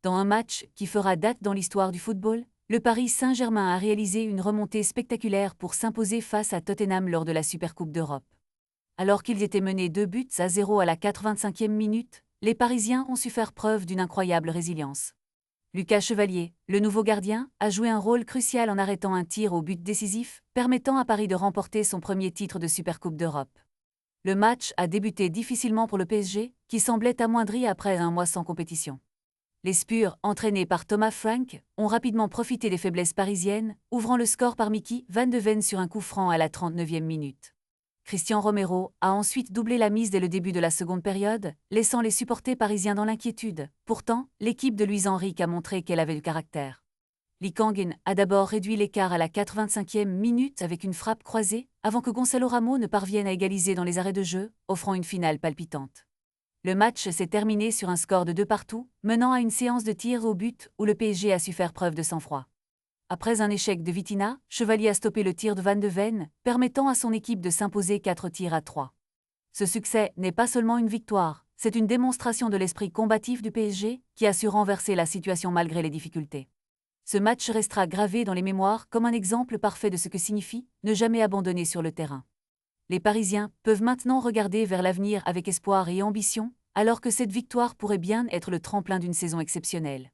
Dans un match qui fera date dans l'histoire du football, le Paris Saint-Germain a réalisé une remontée spectaculaire pour s'imposer face à Tottenham lors de la Supercoupe d'Europe. Alors qu'ils étaient menés 2-0 à la 85e minute, les Parisiens ont su faire preuve d'une incroyable résilience. Lucas Chevalier, le nouveau gardien, a joué un rôle crucial en arrêtant un tir au but décisif, permettant à Paris de remporter son premier titre de Supercoupe d'Europe. Le match a débuté difficilement pour le PSG, qui semblait amoindri après un mois sans compétition. Les Spurs, entraînés par Thomas Frank, ont rapidement profité des faiblesses parisiennes, ouvrant le score par Mickey Van de Ven sur un coup franc à la 39e minute. Christian Romero a ensuite doublé la mise dès le début de la seconde période, laissant les supporters parisiens dans l'inquiétude. Pourtant, l'équipe de Luis Enrique a montré qu'elle avait du caractère. Lee Kang-in a d'abord réduit l'écart à la 85e minute avec une frappe croisée, avant que Gonzalo Ramos ne parvienne à égaliser dans les arrêts de jeu, offrant une finale palpitante. Le match s'est terminé sur un score de 2-2, menant à une séance de tirs au but où le PSG a su faire preuve de sang-froid. Après un échec de Vitinha, Chevalier a stoppé le tir de Van de Ven, permettant à son équipe de s'imposer 4-3. Ce succès n'est pas seulement une victoire, c'est une démonstration de l'esprit combatif du PSG qui a su renverser la situation malgré les difficultés. Ce match restera gravé dans les mémoires comme un exemple parfait de ce que signifie ne jamais abandonner sur le terrain. Les Parisiens peuvent maintenant regarder vers l'avenir avec espoir et ambition, alors que cette victoire pourrait bien être le tremplin d'une saison exceptionnelle.